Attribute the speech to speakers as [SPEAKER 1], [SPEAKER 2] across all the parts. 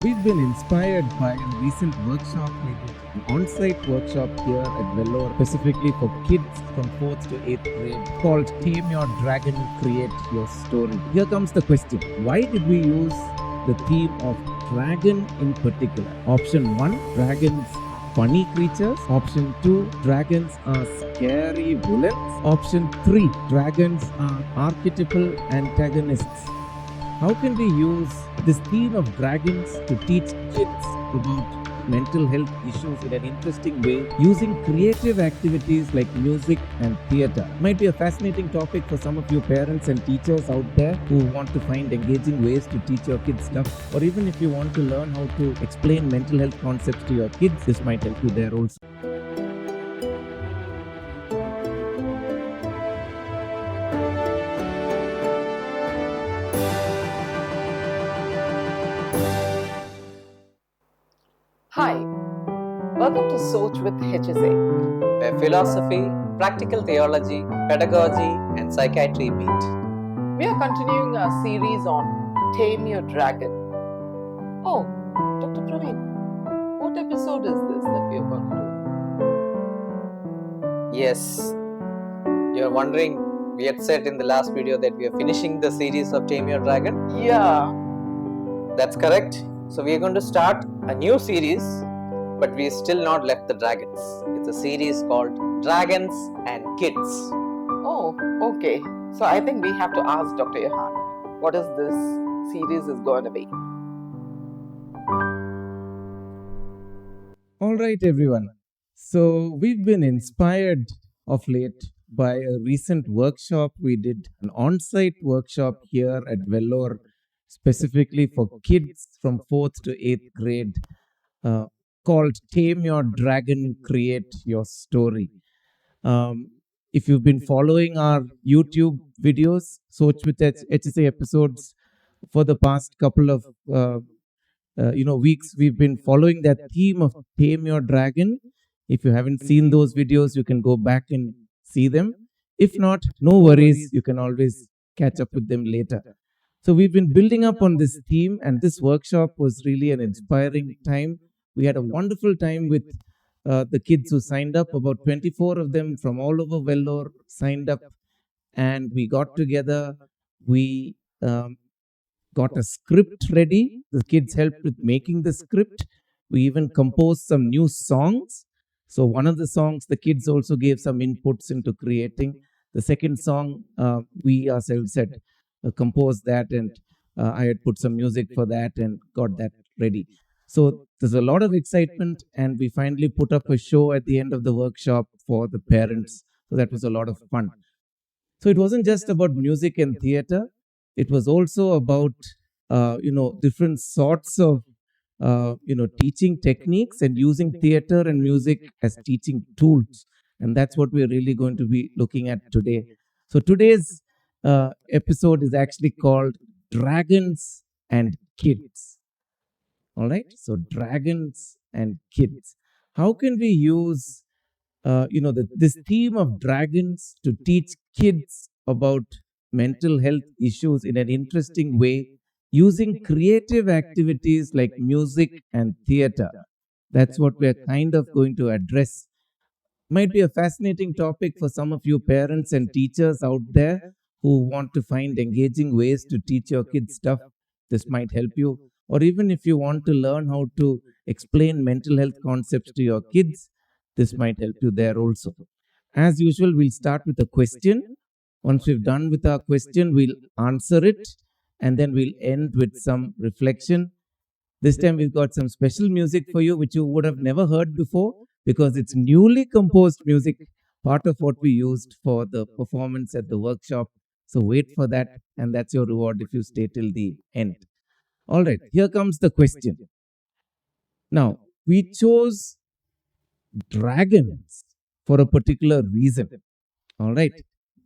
[SPEAKER 1] We've been inspired by a recent workshop we did, an on-site workshop here at Vellore, specifically for kids from 4th to 8th grade, called Tame Your Dragon, Create Your Story. Here comes the question. Why did we use the theme of dragon in particular? Option 1, dragons are funny creatures. Option 2, dragons are scary villains. Option 3, dragons are archetypal antagonists. How can we use this theme of dragons to teach kids about mental health issues in an interesting way using creative activities like music and theatre? Might be a fascinating topic for some of you parents and teachers out there who want to find engaging ways to teach your kids stuff, or even if you want to learn how to explain mental health concepts to your kids, this might help you there also.
[SPEAKER 2] Hi, welcome to Soch with hSA,
[SPEAKER 3] where philosophy, practical theology, pedagogy, and psychiatry meet.
[SPEAKER 2] We are continuing our series on Tame Your Dragon. Oh, Dr. Praveen, what episode is this that we are going to do?
[SPEAKER 3] Yes, you're wondering, we had said in the last video that we are finishing the series of Tame Your Dragon.
[SPEAKER 2] Yeah.
[SPEAKER 3] That's correct. So we are going to start a new series, but we still not left the dragons. It's a series called Dragons and Kids.
[SPEAKER 2] Oh, okay. So I think we have to ask Dr. Johan, what is this series is going to be?
[SPEAKER 1] All right, everyone. So we've been inspired of late by a recent workshop we did, an on-site workshop here at Vellore, specifically for kids from 4th to 8th grade, called Tame Your Dragon, Create Your Story. If you've been following our YouTube videos, Soch with hSA episodes for the past couple of weeks, we've been following that theme of Tame Your Dragon. If you haven't seen those videos, you can go back and see them. If not, no worries, you can always catch up with them later. So we've been building up on this theme, and this workshop was really an inspiring time. We had a wonderful time with the kids who signed up. About 24 of them from all over Vellore signed up, and we got together. We got a script ready. The kids helped with making the script. We even composed some new songs. So one of the songs, the kids also gave some inputs into creating. The second song, we ourselves had composed that, and I had put some music for that and got that ready. So there's a lot of excitement, and we finally put up a show at the end of the workshop for the parents. So that was a lot of fun. So it wasn't just about music and theater. It was also about different sorts of teaching techniques and using theater and music as teaching tools. And that's what we're really going to be looking at today. So today's episode is actually called Dragons and Kids. All right. So dragons and kids. How can we use this theme of dragons to teach kids about mental health issues in an interesting way using creative activities like music and theater? That's what we're kind of going to address. Might be a fascinating topic for some of you parents and teachers out there who want to find engaging ways to teach your kids stuff. This might help you. Or even if you want to learn how to explain mental health concepts to your kids, this might help you there also. As usual, we'll start with a question. Once we've done with our question, we'll answer it, and then we'll end with some reflection. This time we've got some special music for you, which you would have never heard before because it's newly composed music, part of what we used for the performance at the workshop. So wait for that, and that's your reward if you stay till the end. All right, here comes the question. Now, we chose dragons for a particular reason. All right.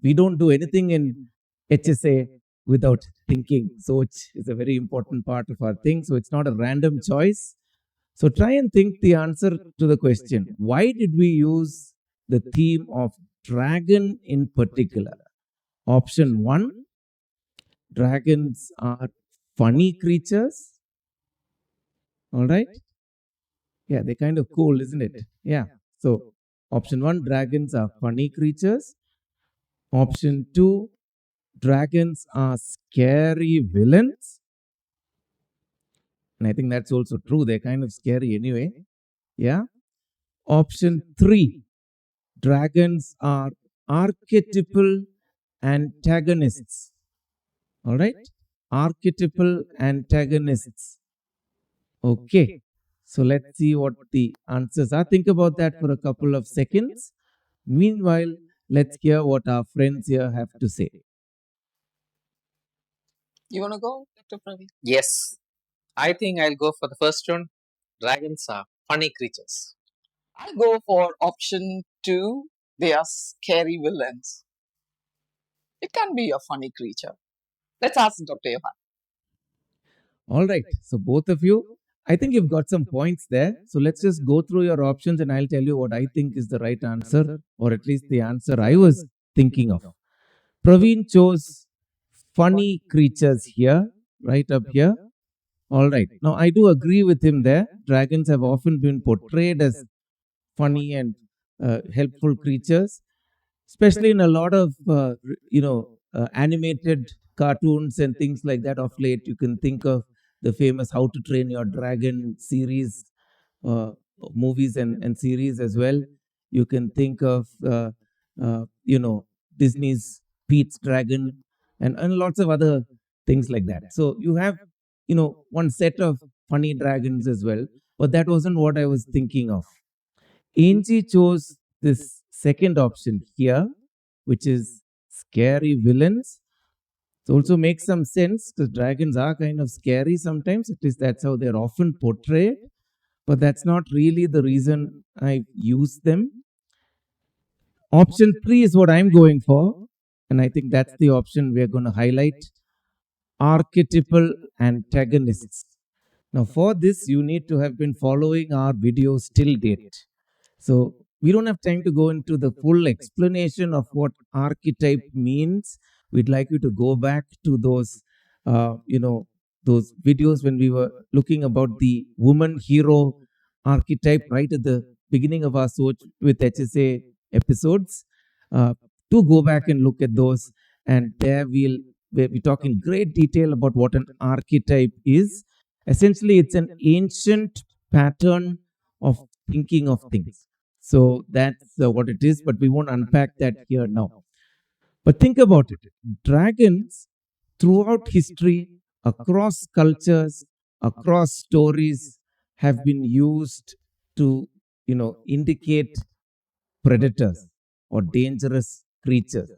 [SPEAKER 1] We don't do anything in hSA without thinking. Soch is a very important part of our thing. So it's not a random choice. So try and think the answer to the question. Why did we use the theme of dragon in particular? Option 1, dragons are funny creatures. All right. Yeah, they're kind of cool, isn't it? Yeah. So, option one, dragons are funny creatures. Option two, dragons are scary villains. And I think that's also true. They're kind of scary anyway. Yeah. Option three, dragons are archetypal antagonists. All right. Archetypal antagonists. Okay. So let's see what the answers are. Think about that for a couple of seconds. Meanwhile, let's hear what our friends here have to say.
[SPEAKER 2] You want to go, Dr. Praveen?
[SPEAKER 3] Yes, I think I'll go for the first one. Dragons are funny creatures.
[SPEAKER 2] I'll go for option two. They are scary villains. It can be a funny creature. Let's ask Dr. Johan.
[SPEAKER 1] All right. So, both of you, I think you've got some points there. So, let's just go through your options and I'll tell you what I think is the right answer, or at least the answer I was thinking of. Praveen chose funny creatures here, right up here. All right. Now, I do agree with him there. Dragons have often been portrayed as funny and helpful creatures, especially in a lot of animated cartoons and things like that. Of late, you can think of the famous How to Train Your Dragon series, uh, movies and series as well. You can think of Disney's Pete's Dragon and lots of other things like that. So you have one set of funny dragons as well, but that wasn't what I was thinking of. Angie chose this second option here, which is scary villains. It also makes some sense because dragons are kind of scary sometimes. At least that's how they're often portrayed, but that's not really the reason I use them. Option three is what I'm going for, and I think that's the option we're going to highlight: archetypal antagonists. Now, for this, you need to have been following our videos till date. So we don't have time to go into the full explanation of what archetype means. We'd like you to go back to those videos when we were looking about the woman hero archetype right at the beginning of our Soch with hSA episodes. Uh, to go back and look at those, and there we talk in great detail about what an archetype is. Essentially, it's an ancient pattern of thinking of things. So that's what it is, but we won't unpack that here now. But think about it. Dragons throughout history, across cultures, across stories, have been used to, indicate predators or dangerous creatures.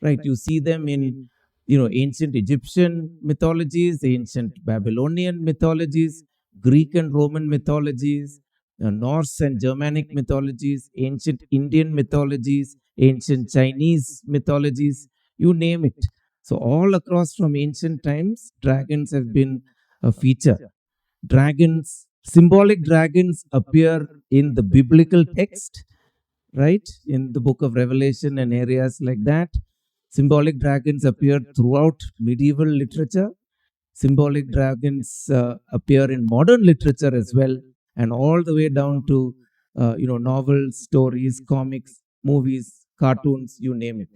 [SPEAKER 1] Right? You see them in, ancient Egyptian mythologies, ancient Babylonian mythologies, Greek and Roman mythologies, Norse and Germanic mythologies, ancient Indian mythologies, ancient Chinese mythologies, you name it. So, all across from ancient times, dragons have been a feature. Dragons, symbolic dragons appear in the biblical text, right? In the book of Revelation and areas like that. Symbolic dragons appear throughout medieval literature. Symbolic dragons appear in modern literature as well, and all the way down to novels, stories, comics, movies, cartoons, you name it.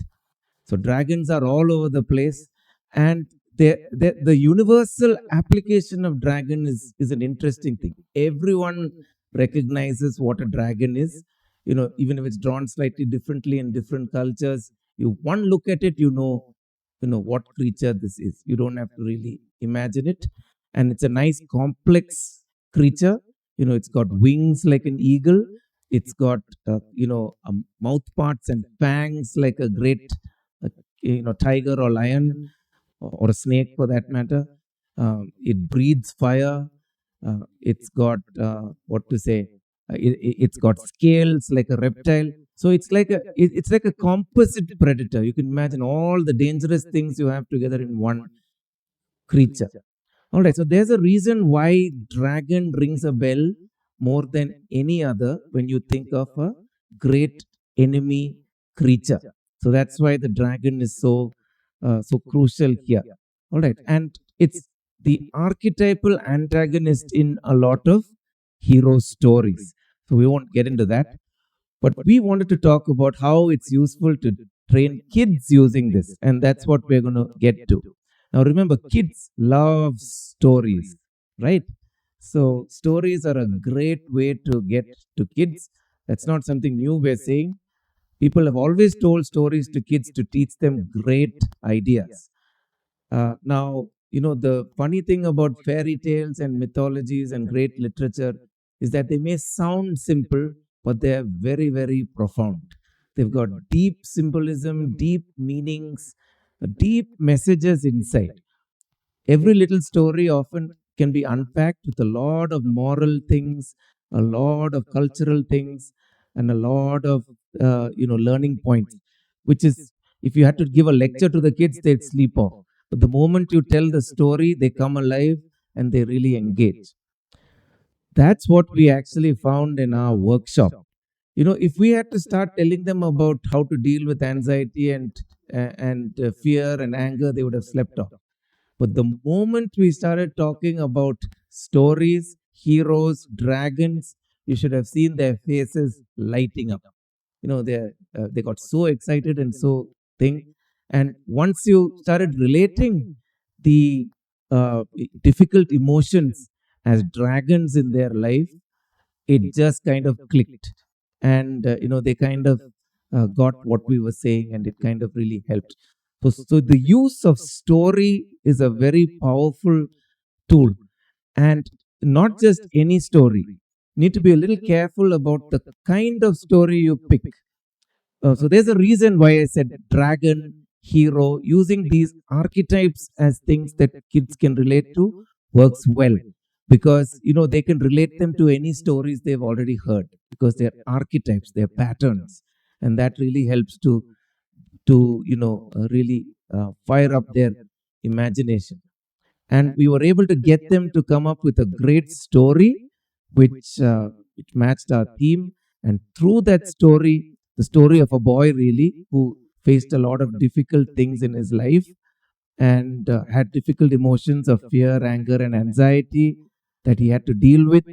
[SPEAKER 1] So dragons are all over the place, and the universal application of dragon is an interesting thing. Everyone recognizes what a dragon is. Even if it's drawn slightly differently in different cultures, you one look at it, you know what creature this is. You don't have to really imagine it, and it's a nice complex creature. It's got wings like an eagle. It's got mouth parts and fangs like a great uh, tiger or lion or a snake for that matter. It breathes fire. It's got what to say. It's got scales like a reptile. So it's like a composite predator. You can imagine all the dangerous things you have together in one creature. All right. So there's a reason why dragon rings a bell more than any other when you think of a great enemy creature. So that's why the dragon is so crucial here. All right, and it's the archetypal antagonist in a lot of hero stories. So we won't get into that. But we wanted to talk about how it's useful to train kids using this. And that's what we're going to get to. Now, remember, kids love stories, right? So, stories are a great way to get to kids. That's not something new we're saying. People have always told stories to kids to teach them great ideas. Now, the funny thing about fairy tales and mythologies and great literature is that they may sound simple, but they are very, very profound. They've got deep symbolism, deep meanings, deep messages inside. Every little story often can be unpacked with a lot of moral things, a lot of cultural things, and a lot of learning points. Which is, if you had to give a lecture to the kids, they'd sleep off. But the moment you tell the story, they come alive and they really engage. That's what we actually found in our workshop. If we had to start telling them about how to deal with anxiety and fear and anger, they would have slept off. But the moment we started talking about stories, heroes, dragons, you should have seen their faces lighting up. They got so excited and so thing. And once you started relating the difficult emotions as dragons in their life, it just kind of clicked, and they kind of got what we were saying, and it kind of really helped. So the use of story is a very powerful tool, and not just any story. Need to be a little careful about the kind of story you pick. So there's a reason why I said dragon, hero, using these archetypes as things that kids can relate to works well, because they can relate them to any stories they've already heard, because they're archetypes, they're patterns, and that really helps to really fire up their imagination. And we were able to get them to come up with a great story which matched our theme. And through that story, the story of a boy really who faced a lot of difficult things in his life, and had difficult emotions of fear, anger, and anxiety that he had to deal with,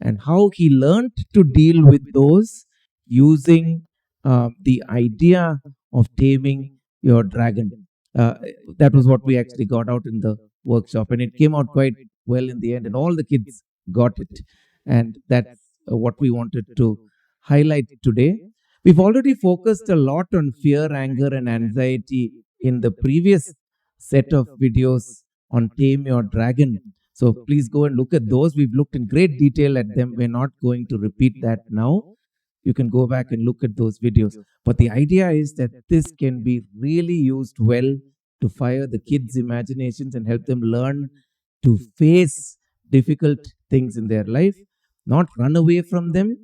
[SPEAKER 1] and how he learned to deal with those using the idea of taming your dragon. Uh, that was what we actually got out in the workshop, and it came out quite well in the end, and all the kids got it. And that's what we wanted to highlight today. We've already focused a lot on fear, anger, and anxiety in the previous set of videos on Tame Your Dragon. So please go and look at those. We've looked in great detail at them. We're not going to repeat that now. You can go back and look at those videos. But the idea is that this can be really used well to fire the kids' imaginations and help them learn to face difficult things in their life, not run away from them,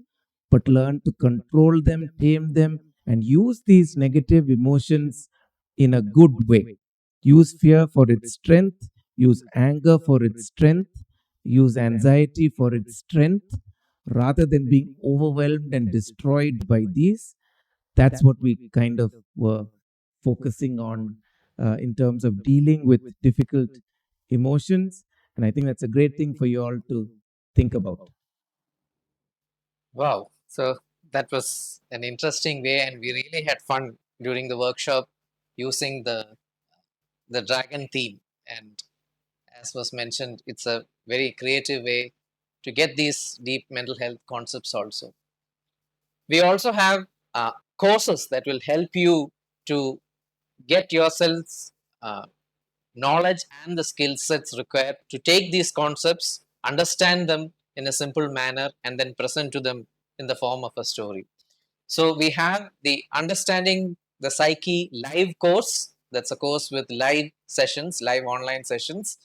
[SPEAKER 1] but learn to control them, tame them, and use these negative emotions in a good way. Use fear for its strength, use anger for its strength, use anxiety for its strength, rather than being overwhelmed and destroyed by these. That's what we kind of were focusing on in terms of dealing with difficult emotions. And I think that's a great thing for you all to think about.
[SPEAKER 3] Wow. So that was an interesting way, and we really had fun during the workshop using the dragon theme. And as was mentioned, it's a very creative way to get these deep mental health concepts also. We also have courses that will help you to get yourselves knowledge and the skill sets required to take these concepts, understand them in a simple manner, and then present to them in the form of a story. So we have the Understanding the Psyche live course. That's a course with live sessions, live online sessions.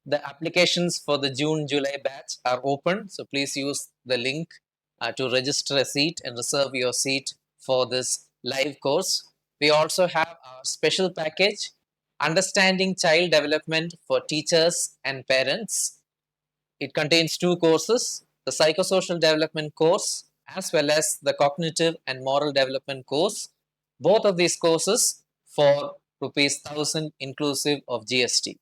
[SPEAKER 3] The applications for the June-July batch are open, so please use the link to register a seat and reserve your seat for this live course. We also have our special package, Understanding Child Development for Teachers and Parents. It contains two courses, the Psychosocial Development course as well as the Cognitive and Moral Development course. Both of these courses for rupees 1000 inclusive of GST.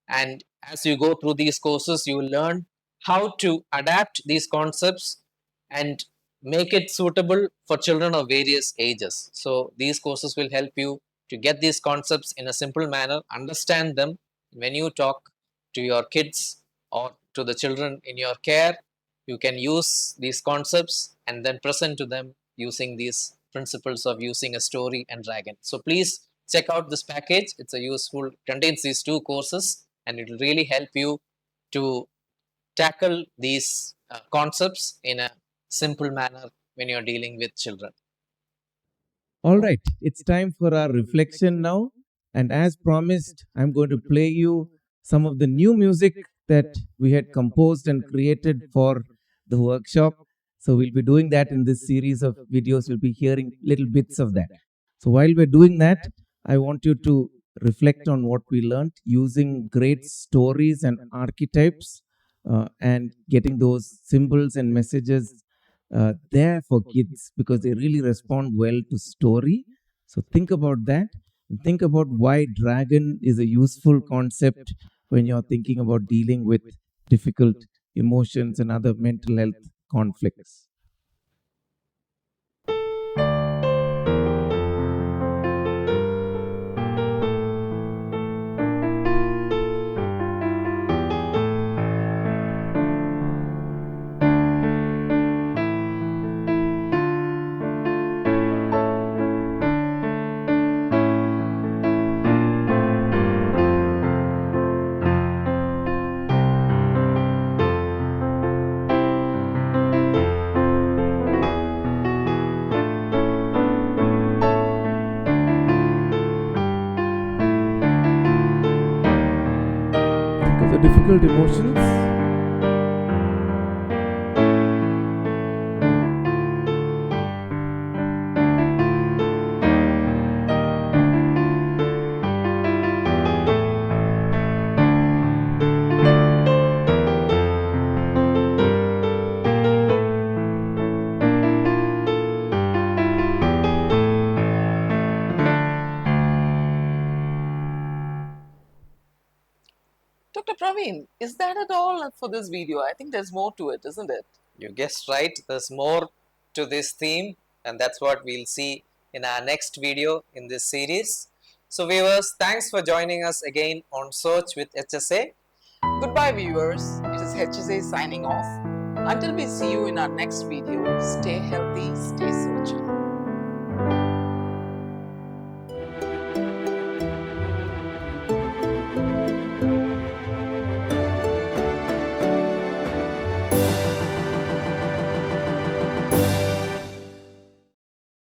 [SPEAKER 3] And as you go through these courses, you will learn how to adapt these concepts and make it suitable for children of various ages. So these courses will help you to get these concepts in a simple manner, understand them when you talk to your kids or to the children in your care. You can use these concepts and then present to them using these principles of using a story and dragon. So please check out this package. It's a useful, contains these two courses, and it will really help you to tackle these concepts in a simple manner when you're dealing with children.
[SPEAKER 1] All right, it's time for our reflection now. And as promised, I'm going to play you some of the new music that we had composed and created for the workshop. So we'll be doing that in this series of videos. You'll be hearing little bits of that. So while we're doing that, I want you to reflect on what we learned using great stories and archetypes and getting those symbols and messages there for kids because they really respond well to story. So think about that. And think about why dragon is a useful concept when you're thinking about dealing with difficult emotions and other mental health conflicts. Think of the difficult emotions.
[SPEAKER 2] Dr. Praveen, is that at all for this video? I think there's more to it, isn't it?
[SPEAKER 3] You guessed right, there's more to this theme, and that's what we'll see in our next video in this series. So, viewers, thanks for joining us again on Soch with hSA.
[SPEAKER 2] Goodbye, viewers. It is hSA signing off. Until we see you in our next video, stay healthy, stay social.